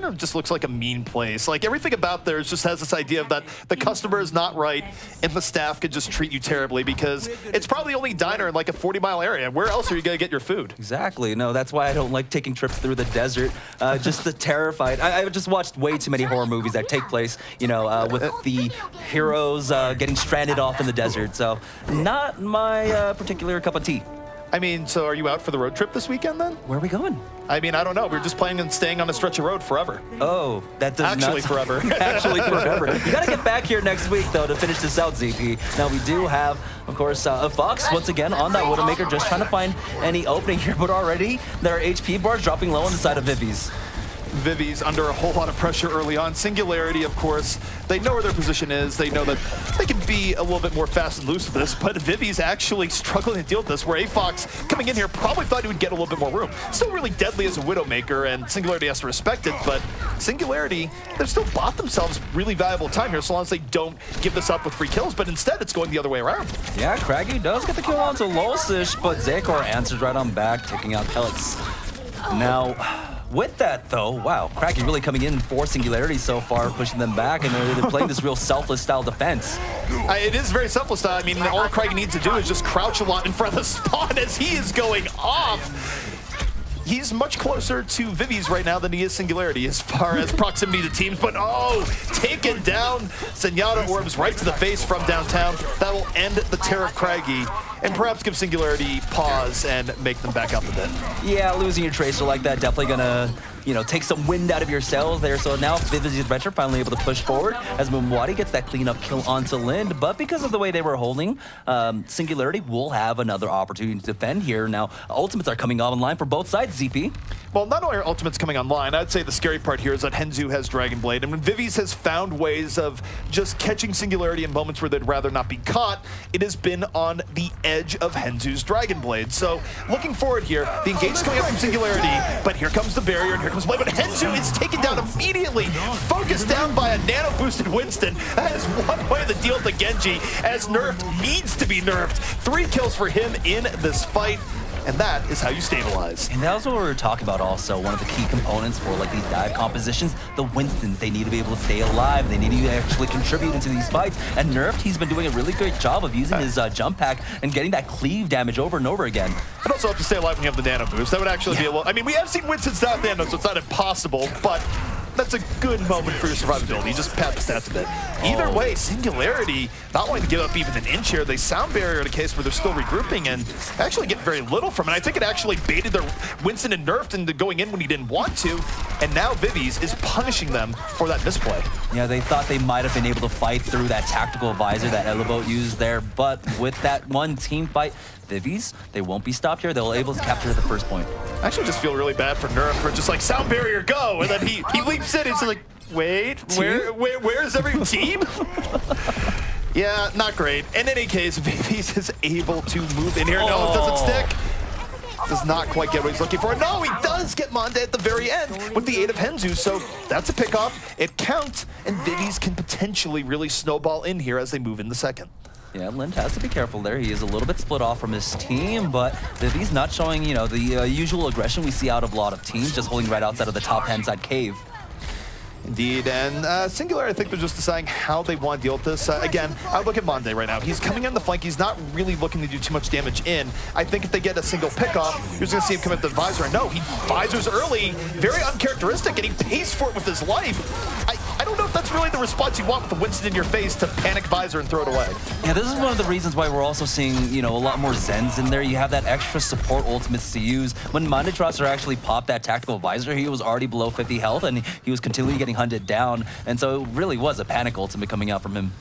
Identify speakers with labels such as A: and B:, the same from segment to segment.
A: kind of just looks like a mean place. Like, everything about there just has this idea of that the customer is not right and the staff could just treat you terribly because it's probably the only diner in like a 40-mile area. Where else are you going to get your food?
B: Exactly. No, that's why I don't like taking trips through the desert. Just the terrified. I've just watched way too many horror movies that take place, you know, with the heroes getting stranded off in the desert. So not my particular cup of tea.
A: I mean, so are you out for the road trip this weekend then?
B: Where are we going?
A: I mean, I don't know. We're just planning on staying on a stretch of road forever.
B: Oh, that does
A: Actually
B: not...
A: forever.
B: Actually forever. You got to get back here next week, though, to finish this out, ZP. Now, we do have, of course, a Fox, once again, on that Widowmaker, just trying to find any opening here. But already, there are HP bars dropping low on the side of Vivi's.
A: Vivi's under a whole lot of pressure early on. Singularity, of course, they know where their position is. They know that they can be a little bit more fast and loose with this, but Vivi's actually struggling to deal with this, where A-Fox coming in here probably thought he would get a little bit more room. Still really deadly as a Widowmaker, and Singularity has to respect it, but Singularity, they've still bought themselves really valuable time here, so long as they don't give this up with free kills, but instead it's going the other way around.
B: Yeah, Craggy does get the kill onto Losish, but Zakor answers right on back, taking out Pelix. Now, with that, though, wow, Craggy really coming in for Singularity so far, pushing them back, and they're playing this real selfless style defense.
A: It is very selfless style. I mean, all Craggy needs to do is just crouch a lot in front of the spawn as he is going off. He's much closer to Vivi's right now than he is Singularity as far as proximity to teams, but oh, taken down. Zenyatta orbs right to the face from downtown. That will end the tear of Craggy and perhaps give Singularity pause and make them back up a bit.
B: Yeah, losing your Tracer like that definitely gonna, you know, take some wind out of your sails there. So now Vivi's Adventure finally able to push forward as Mumwadi gets that cleanup kill onto Lind. But because of the way they were holding, Singularity will have another opportunity to defend here. Now, ultimates are coming online for both sides, ZP.
A: Well, not only are ultimates coming online, I'd say the scary part here is that Henzu has Dragon Blade, and when Vivi's has found ways of just catching Singularity in moments where they'd rather not be caught, it has been on the edge of Henzu's Dragon Blade. So, looking forward here, the engage is coming up from Singularity, but here comes the barrier, and here comes Blade, but Henzu is taken down immediately, focused down by a nano-boosted Winston. That is one way of the deal to Genji, as nerfed needs to be nerfed. 3 kills for him in this fight. And that is how you stabilize.
B: And that was what we were talking about also. One of the key components for like these dive compositions, the Winstons, they need to be able to stay alive. They need to actually contribute into these fights. And Nerfed, he's been doing a really great job of using his jump pack and getting that cleave damage over and over again.
A: And also have to stay alive when you have the nano boost. That would actually be a little... I mean, we have seen Winstons without nano, so it's not impossible, but that's a good moment for your survivability. You just pad the stats a bit. Either way, Singularity not wanting to give up even an inch here. They sound barrier in a case where they're still regrouping and actually get very little from it. I think it actually baited their Winston and nerfed into going in when he didn't want to. And now Vivi's is punishing them for that misplay.
B: Yeah, they thought they might have been able to fight through that tactical visor that Elevote used there, but with that one team fight, Vivi's, they won't be stopped here. They'll able to capture the first point.
A: I actually just feel really bad for Nerf for just like, sound barrier, go! And then he leaps in, he's like, wait, where's every team? Yeah, not great. In any case, Vivi's is able to move in here. No, it doesn't stick. Does not quite get what he's looking for. No, he does get Monde at the very end with the aid of Henzu, so that's a pick-off. It counts, and Vivi's can potentially really snowball in here as they move in the second.
B: Yeah, Lind has to be careful there. He is a little bit split off from his team, but Vivi's not showing, you know, the usual aggression we see out of a lot of teams, just holding right outside of the top-hand side cave.
A: Indeed, and Singular, I think they're just deciding how they want to deal with this. Again, I look at Monde right now. He's coming in the flank. He's not really looking to do too much damage in. I think if they get a single pick-off, you're just going to see him come at the visor. And no, he visors early, very uncharacteristic, and he pays for it with his life. I don't know if that's really the response you want with the Winston in your face to panic visor and throw it away.
B: Yeah, this is one of the reasons why we're also seeing, you know, a lot more Zens in there. You have that extra support ultimates to use. When Mondetrosser actually popped that tactical visor, he was already below 50 health, and he was continually getting hunted down. And so it really was a panic ultimate coming out from him.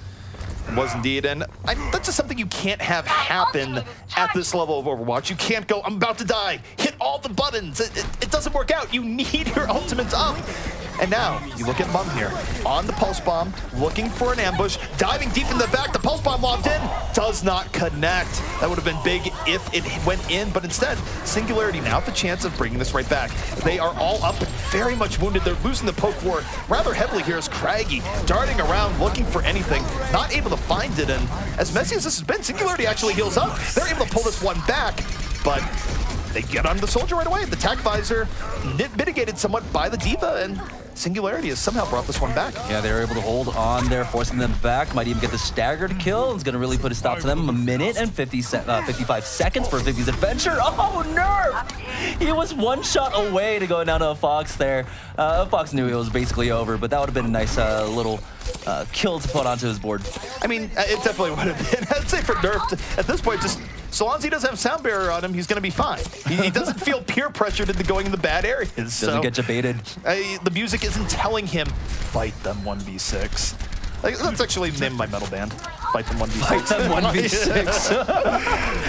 A: It was indeed, and that's just something you can't have happen at this level of Overwatch. You can't go, I'm about to die, hit all the buttons. It doesn't work out. You need your ultimates up. And now, you look at Mum here, on the Pulse Bomb, looking for an ambush, diving deep in the back, the Pulse Bomb locked in, does not connect. That would have been big if it went in, but instead, Singularity now have the chance of bringing this right back. They are all up and very much wounded. They're losing the poke war rather heavily here as Craggy darting around, looking for anything, not able to find it, and as messy as this has been, Singularity actually heals up. They're able to pull this one back, but they get on the soldier right away. The tac visor mitigated somewhat by the D.Va, and Singularity has somehow brought this one back.
B: Yeah, they were able to hold on there, forcing them back. Might even get the staggered kill. It's going to really put a stop to them. A minute and 55 seconds for Vivi's adventure. Oh, Nerf! He was one shot away to go down to a Fox there. Fox knew it was basically over, but that would have been a nice little kill to put onto his board.
A: I mean, it definitely would have been. I'd say for Nerf, at this point, just so long as he doesn't have sound barrier on him, he's going to be fine. He doesn't feel peer pressured into going in the bad areas.
B: Doesn't get you baited.
A: The music isn't telling him, fight them 1v6. Like, that's actually the name of my metal band. Fight them 1v6.
B: Fight them 1v6.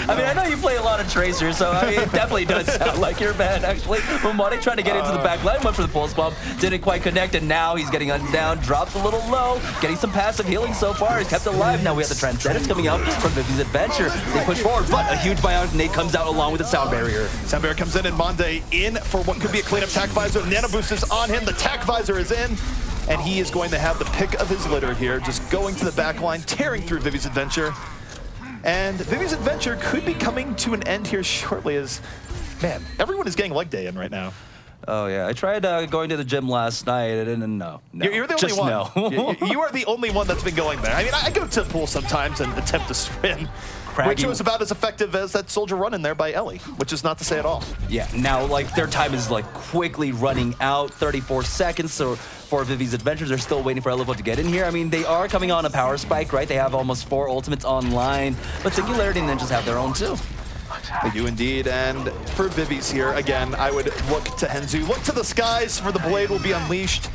B: I mean, I know you play a lot of Tracer, so I mean, it definitely does sound like your band, actually. Mumwadi tried to get into the back line, went for the pulse bomb, didn't quite connect, and now he's getting down, dropped a little low, getting some passive healing so far. He's kept it alive. Now we have the Transcendence coming out from Vivi's adventure. They push forward, but a huge bionic nade comes out along with the sound barrier.
A: Sound barrier comes in, and Monde in for what could be a cleanup tac visor. Nano boost is on him. The tac visor is in. And he is going to have the pick of his litter here, just going to the back line, tearing through Vivi's adventure. And Vivi's adventure could be coming to an end here shortly as, man, everyone is getting leg day in right now.
B: Oh, yeah. I tried going to the gym last night, and no.
A: You're the only one. No. You are the only one that's been going there. I mean, I go to the pool sometimes and attempt to swim. Which was about as effective as that soldier run in there by Ellie, which is not to say at all.
B: Yeah, now like their time is like quickly running out, 34 seconds. So for Vivi's adventures, they're still waiting for Elevo to get in here. I mean, they are coming on a power spike, right? They have almost 4 ultimates online, but Singularity and Ninjas have their own too.
A: They do indeed, and for Vivi's here, again, I would look to Henzu. Look to the skies, for the blade will be unleashed.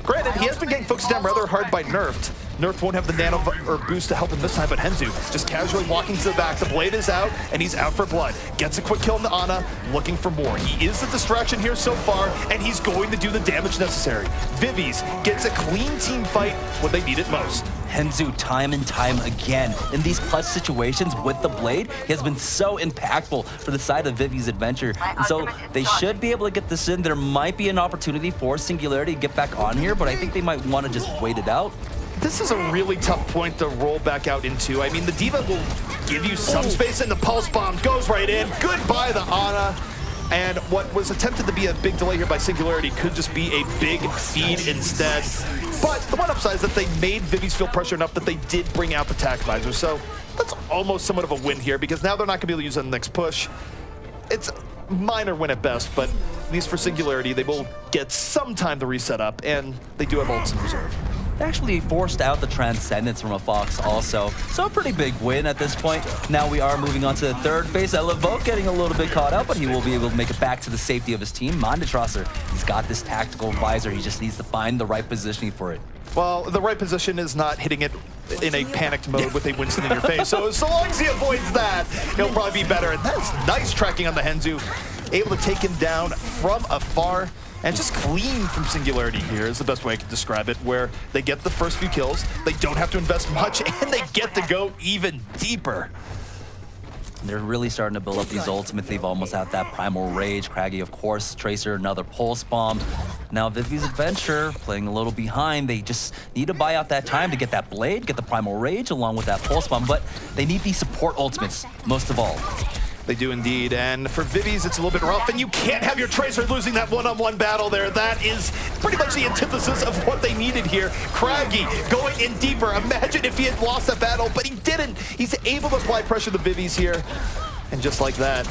A: Granted, he has been getting focused down rather hard by Nerfed. Nerf won't have the nano or boost to help him this time, but Henzu just casually walking to the back. The blade is out, and he's out for blood. Gets a quick kill on the Ana, looking for more. He is the distraction here so far, and he's going to do the damage necessary. Vivi's gets a clean team fight when they need it most.
B: Henzu, time and time again, in these clutch situations with the blade, he has been so impactful for the side of Vivi's adventure. And so they should be able to get this in. There might be an opportunity for Singularity to get back on here, but I think they might want to just wait it out.
A: This is a really tough point to roll back out into. I mean, the Diva will give you some space, and the Pulse Bomb goes right in. Goodbye, the Ana. And what was attempted to be a big delay here by Singularity could just be a big feed instead. But the one upside is that they made Vivi's feel pressure enough that they did bring out the tac visor. So that's almost somewhat of a win here, because now they're not going to be able to use it on the next push. It's a minor win at best, but at least for Singularity, they will get some time to reset up, and they do have ults in reserve.
B: They actually forced out the Transcendence from a Fox also, so a pretty big win at this point. Now we are moving on to the third phase. Elevo getting a little bit caught up, but he will be able to make it back to the safety of his team. Mondetrosser, he's got this tactical visor. He just needs to find the right positioning for it.
A: Well, the right position is not hitting it in a panicked mode with a Winston in your face. So long as he avoids that, he'll probably be better. And that's nice tracking on the Henzu. Able to take him down from afar. And just clean from Singularity here is the best way I can describe it, where they get the first few kills, they don't have to invest much, and they get to go even deeper.
B: They're really starting to build up these ultimates. They've almost had that Primal Rage. Craggy, of course. Tracer, another Pulse Bomb. Now Vivi's adventure, playing a little behind. They just need to buy out that time to get that Blade, get the Primal Rage along with that Pulse Bomb, but they need these support ultimates most of all.
A: They do indeed, and for Vivi's, it's a little bit rough, and you can't have your Tracer losing that one-on-one battle there. That is pretty much the antithesis of what they needed here. Craggy going in deeper. Imagine if he had lost that battle, but he didn't. He's able to apply pressure to Vivi's here. And just like that,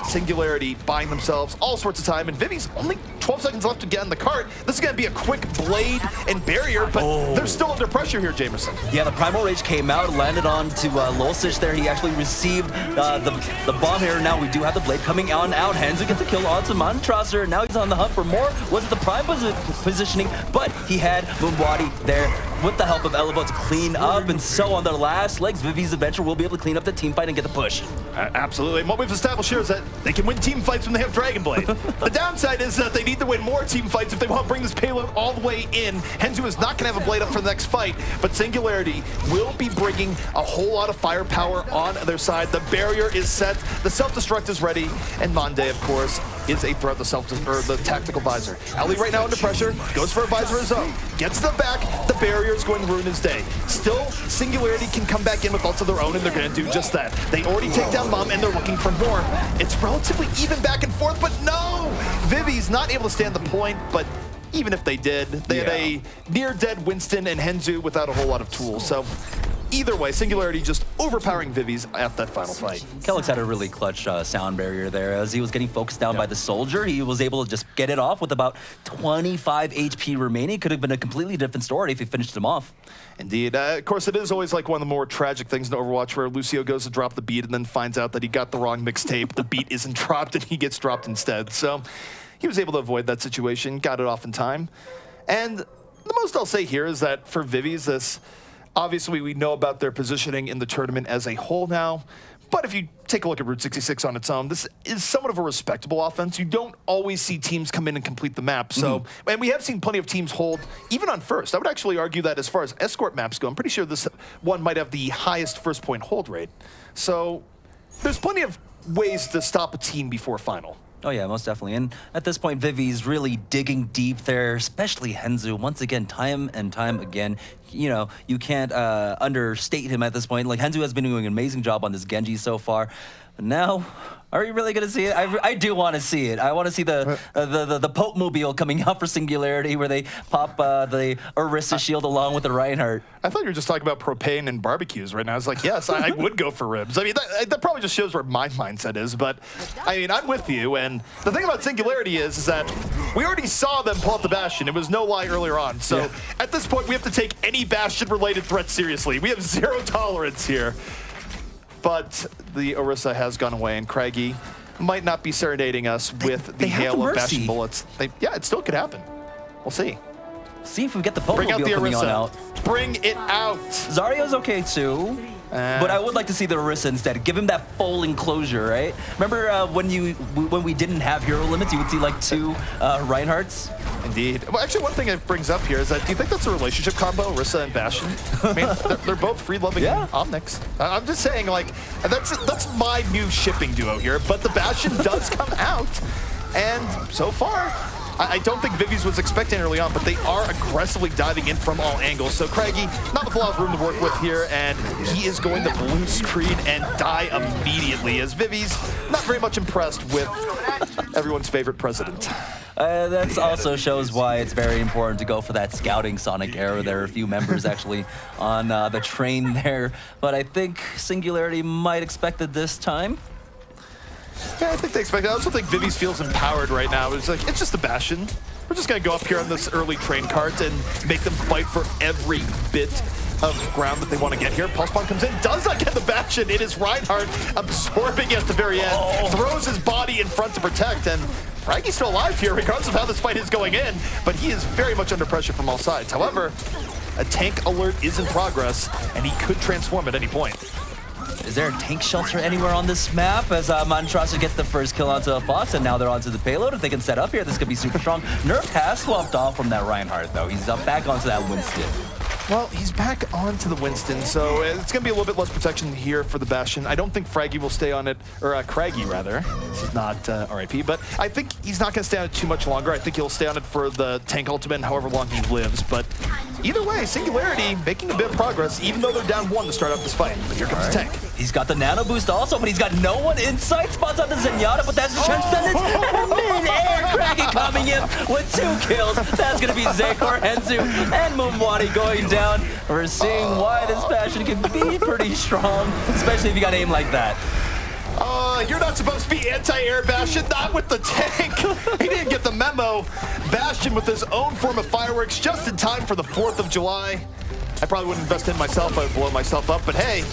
A: Singularity buying themselves all sorts of time, and Vivi's only 12 seconds left to get in the cart. This is going to be a quick blade and barrier, but they're still under pressure here, Jamerson.
B: Yeah, the Primal Rage came out, landed on to Lolsich there. He actually received the bomb here. Now we do have the blade coming on out. Henzu gets the kill onto Mondetrosser. Now he's on the hunt for more. Wasn't the prime positioning, but he had Mumwadi there with the help of Elevo to clean up. And so on their last legs, Vivi's adventure will be able to clean up the team fight and get the push.
A: Absolutely. And what we've established here is that they can win team fights when they have Dragon Blade. The downside is that they need to win more team fights if they want to bring this payload all the way in. Henzu is not going to have a blade up for the next fight, but Singularity will be bringing a whole lot of firepower on their side. The barrier is set, the self-destruct is ready, and Monde, of course, is a threat, the tactical visor. Ellie right now under pressure, goes for a visor of his own, gets to the back, the barrier is going to ruin his day. Still, Singularity can come back in with ults of their own, and they're going to do just that. They already take down Mum, and they're looking for more. It's relatively even back and forth, but no! Vivi's not able to stand the point, but even if they did. They had a near-dead Winston and Henzu without a whole lot of tools. So either way, Singularity just overpowering Vivi's at that final fight.
B: Kellex had a really clutch sound barrier there. As he was getting focused down by the soldier, he was able to just get it off with about 25 HP remaining. Could have been a completely different story if he finished him off.
A: Indeed. Of course, it is always like one of the more tragic things in Overwatch where Lucio goes to drop the beat and then finds out that he got the wrong mixtape. The beat isn't dropped and he gets dropped instead. So he was able to avoid that situation, got it off in time. And the most I'll say here is that for Vivi's, this obviously we know about their positioning in the tournament as a whole now. But if you take a look at Route 66 on its own, this is somewhat of a respectable offense. You don't always see teams come in and complete the map. So, and we have seen plenty of teams hold, even on first. I would actually argue that as far as escort maps go, I'm pretty sure this one might have the highest first point hold rate. So there's plenty of ways to stop a team before final.
B: Oh yeah, most definitely. And at this point, Vivi's really digging deep there, especially Henzu. Once again, time and time again, you know, you can't understate him at this point. Like, Henzu has been doing an amazing job on this Genji so far. But now, are we really going to see it? I do want to see it. I want to see the Pope Mobile coming out for Singularity, where they pop the Orisa shield along with the Reinhardt.
A: I thought you were just talking about propane and barbecues right now. I was like, yes, I would go for ribs. I mean, that probably just shows where my mindset is. But, I mean, I'm with you. And the thing about Singularity is that we already saw them pull up the Bastion. It was no lie earlier on. So at this point, we have to take any Bastion-related threat seriously. We have zero tolerance here. But the Orisa has gone away, and Craigie might not be serenading us with the hail of Bastion bullets. Yeah, it still could happen. We'll see.
B: See if we get the Pope
A: Bring out the
B: coming on
A: Orisa.
B: out.
A: Bring it out.
B: Zarya's okay too. But I would like to see the Orisa instead. Give him that full enclosure, right? Remember when we didn't have hero limits, you would see like 2 Reinhardts?
A: Indeed. Well, actually, one thing it brings up here is that, do you think that's a relationship combo, Orisa and Bastion? I mean, they're both free-loving Omnics. I'm just saying, like, that's my new shipping duo here, but the Bastion does come out, and so far, I don't think Vivi's was expecting early on, but they are aggressively diving in from all angles. So Craigie, not a lot of room to work with here, and he is going to blue screen and die immediately, as Vivi's not very much impressed with everyone's favorite president.
B: That also shows why it's very important to go for that scouting Sonic arrow. There are a few members actually on the train there, but I think Singularity might expect it this time.
A: Yeah, I think they expect it. I also think Vivi's feels empowered right now. It's like, it's just a Bastion. We're just going to go up here on this early train cart and make them fight for every bit of ground that they want to get here. Pulse Bomb comes in, does not get the Bastion. It is Reinhardt absorbing it at the very end. Throws his body in front to protect, and Fraggie's still alive here, regardless of how this fight is going in, but he is very much under pressure from all sides. However, a tank alert is in progress, and he could transform at any point.
B: Is there a tank shelter anywhere on this map? As Montrasser gets the first kill onto a Fox, and now they're onto the payload. If they can set up here, this could be super strong. Nerf has swapped off from that Reinhardt, though. He's up back onto that Winston.
A: Well, he's back onto the Winston, so it's going to be a little bit less protection here for the Bastion. I don't think Fraggy will stay on it, or Craigie, rather. This is not RIP, but I think he's not going to stay on it too much longer. I think he'll stay on it for the tank ultimate, however long he lives. But either way, Singularity making a bit of progress, even though they're down 1 to start out this fight. But here comes the tank.
B: He's got the nano boost also, but he's got no one inside. Spots on the Zenyatta, but that's the Transcendence. And mid-air, Craggy coming in with 2 kills. That's going to be Zekor, Henzu, and Mumwadi going down. We're seeing why this Bastion can be pretty strong, especially if you got aim like that.
A: You're not supposed to be anti-air, Bastion, not with the tank. He didn't get the memo. Bastion with his own form of fireworks just in time for the 4th of July. I probably wouldn't invest in myself. I would blow myself up, but hey,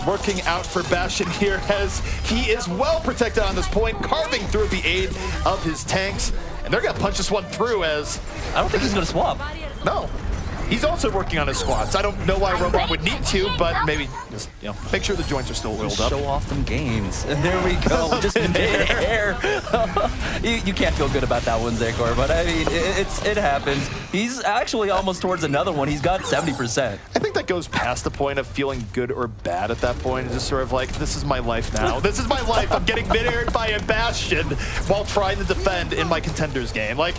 A: working out for Bastion here as he is well protected on this point, carving through the aid of his tanks. And they're going to punch this one through as...
B: I don't think he's going to swap.
A: No. He's also working on his squats. I don't know why Robot would need to, but maybe just, you know, make sure the joints are still oiled up.
B: Show off them games. And there we go, just mid-air. You can't feel good about that one, Zekor, but I mean, it happens. He's actually almost towards another one. He's got 70%.
A: I think that goes past the point of feeling good or bad at that point. It's just sort of like, this is my life now. This is my life. I'm getting mid-aired by a Bastion while trying to defend in my Contenders game. Like,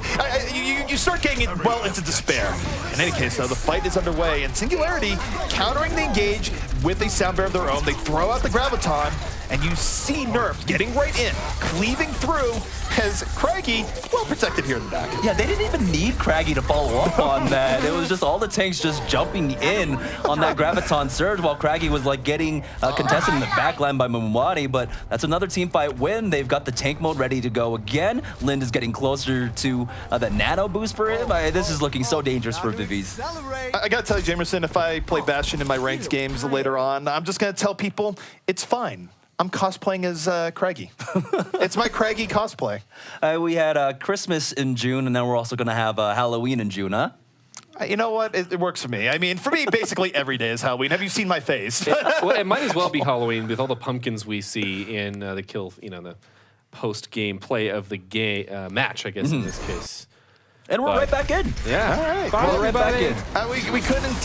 A: you start getting well into despair. In any case, though, the fight is underway, and Singularity countering the engage with a sound bear of their own. They throw out the Graviton, and you see Nerf getting right in, cleaving through, as Craggy, well protected here in the back.
B: Yeah, they didn't even need Craggy to follow up on that. It was just all the tanks just jumping in on that Graviton surge while Craggy was like getting contested in the backline by Mumwadi, but that's another team fight win. They've got the tank mode ready to go again. Lind is getting closer to the nano boost for him. This is looking so dangerous for Vivi's.
A: I gotta tell you, Jamerson, if I play Bastion in my ranked games later on, I'm just gonna tell people it's fine. I'm cosplaying as Craggy. It's my Craggy cosplay.
B: We had Christmas in June, and then we're also going to have Halloween in June, huh?
A: You know what? It works for me. I mean, for me, basically every day is Halloween. Have you seen my face?
C: Well, it might as well be Halloween with all the pumpkins we see in the kill, the post-game play of the game match, I guess, in this case.
B: And we're right back in.
C: Yeah.
A: All right.
C: Bye,
B: We're right back in.
A: We couldn't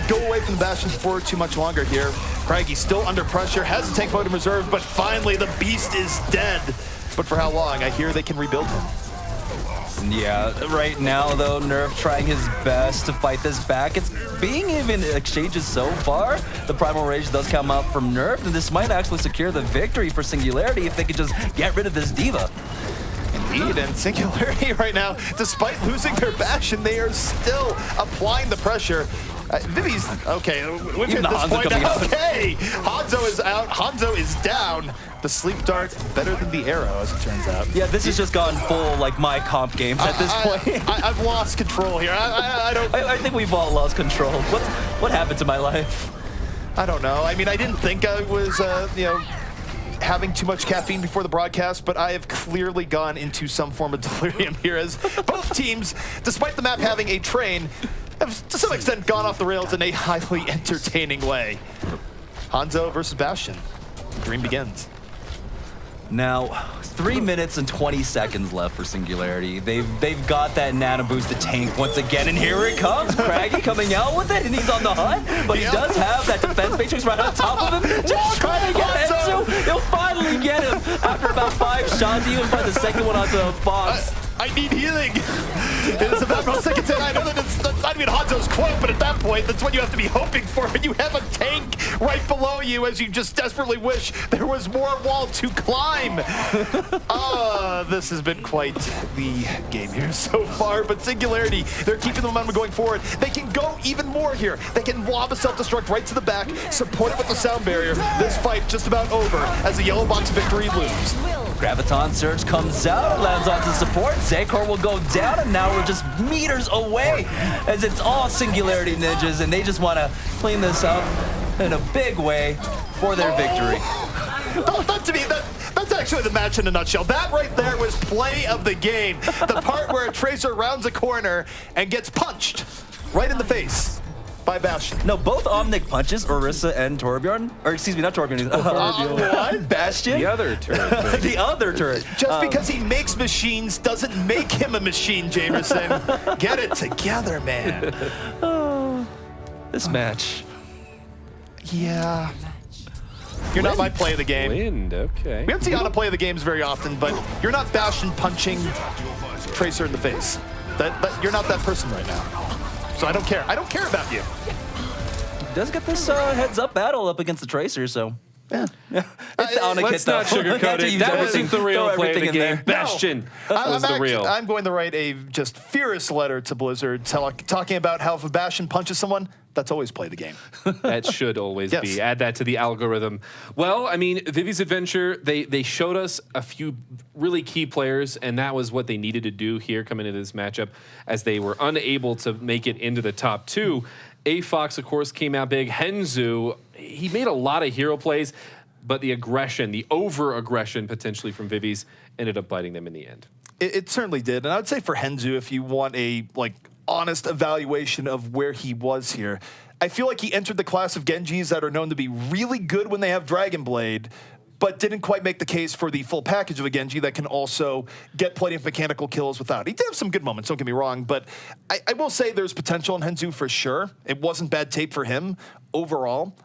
A: go away from the Bastion for too much longer here. Craggy still under pressure, has a tank mode in reserve, but finally the beast is dead. But for how long? I hear they can rebuild him.
B: Yeah, right now, though, Nerf trying his best to fight this back. It's being even exchanges so far. The Primal Rage does come out from Nerf, and this might actually secure the victory for Singularity if they could just get rid of this diva.
A: Indeed, and Singularity right now, despite losing their Bastion, they are still applying the pressure. Vivi's, okay, we've hit this point now. Okay, Hanzo is out, Hanzo is down. The sleep dart better than the arrow, as it turns out.
B: Yeah, this has just gone full, like, my comp games at this point.
A: I've lost control here.
B: I think we've all lost control. What happened to my life?
A: I don't know. I mean, I didn't think I was, having too much caffeine before the broadcast, but I have clearly gone into some form of delirium here as both teams, despite the map having a train, have to some extent gone off the rails in a highly entertaining way. Hanzo versus Bastion. The dream begins.
B: Now, 3 minutes and 20 seconds left for Singularity. They've got that nano boost to tank once again, and here it comes. Craggy coming out with it, and he's on the hunt, but he does have that defense matrix right on top of him. Just trying to get Enzo. He'll finally get him after about 5 shots. He even put the second one onto the box.
A: I need healing. It is about 1 second 10. I know that it's not even Hanzo's quote, but at that point, that's what you have to be hoping for. And you have a tank right below you as you just desperately wish there was more wall to climb. This has been quite the game here so far. But Singularity, they're keeping the momentum going forward. They can go even more here. They can lob a self-destruct right to the back, support it with the sound barrier. This fight just about over as the yellow box victory looms.
B: Graviton Surge comes out, lands onto support. Zakor will go down, and now we're just meters away as it's all Singularity ninjas, and they just want to clean this up in a big way for their victory.
A: To me, that's actually the match in a nutshell. That right there was play of the game. The part where a Tracer rounds a corner and gets punched right in the face by Bastion.
B: No, both Omnic punches, Orisa and Torbjorn, or excuse me, not Torbjorn.
A: What?
B: Bastion?
C: The other turret.
B: The other turret.
A: Just because he makes machines doesn't make him a machine, Jamerson. Get it together, man.
B: This match.
A: Yeah. You're not my play of the game.
C: Lind, okay.
A: We don't see Ana play the games very often, but you're not Bastion punching Tracer in the face. You're not that person right now. So I don't care. I don't care about you.
B: Does get this heads-up battle up against the Tracer, so yeah. It's the Ana
C: Let's
B: kit,
C: not
B: though.
C: sugarcoat it. That wasn't the real play of the game. Bastion was the real.
A: I'm going to write a just furious letter to Blizzard talking about how if a Bastion punches someone, that's always play the game.
C: That should always
A: Yes.
C: be. Add that to the algorithm. Well, I mean, Vivi's Adventure, they showed us a few really key players, and that was what they needed to do here coming into this matchup, as they were unable to make it into the top 2. A-Fox, of course, came out big. Henzu, he made a lot of hero plays, but the aggression, the over-aggression potentially from Vivi's ended up biting them in the end.
A: It certainly did. And I would say for Henzu, if you want a honest evaluation of where he was here, I feel like he entered the class of Genjis that are known to be really good when they have Dragon Blade, but didn't quite make the case for the full package of a Genji that can also get plenty of mechanical kills without. He did have some good moments, don't get me wrong, but I will say there's potential in Henzu for sure. It wasn't bad tape for him overall.